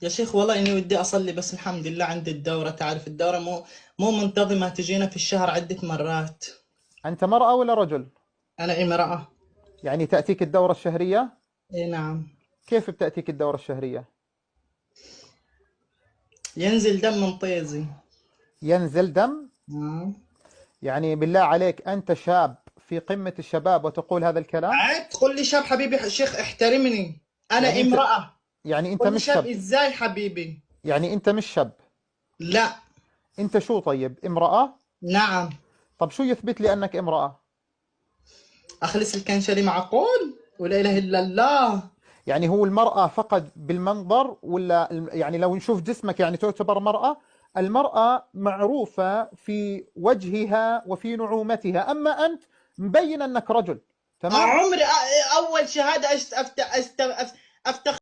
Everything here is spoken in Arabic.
يا شيخ والله إني ودي أصلي، بس الحمد لله عندي الدورة. تعرف الدورة مو منتظمة، تجينا في الشهر عدة مرات. أنت مرأة ولا رجل؟ أنا امرأة. يعني تأتيك الدورة الشهرية؟ إي نعم. كيف بتأتيك الدورة الشهرية؟ ينزل دم من طيزي. ينزل دم؟ آه. يعني بالله عليك أنت شاب في قمة الشباب وتقول هذا الكلام؟ عيب تقول لي شاب حبيبي، شيخ احترمني. أنا يعني أنت امرأة. يعني أنت تقول لي مش شاب شاب. إزاي حبيبي؟ يعني أنت مش شاب. لا. أنت شو طيب؟ امرأة؟ نعم. طب شو يثبت لي أنك امرأة؟ أخلص الكنشلي معقول؟ ولا إله إلا الله. يعني هو المرأة فقط بالمنظر ولا يعني لو نشوف جسمك يعني تعتبر مرأة؟ المرأة معروفة في وجهها وفي نعومتها، أما أنت مبين أنك رجل. تمام؟ عمري أول شهادة أفتخر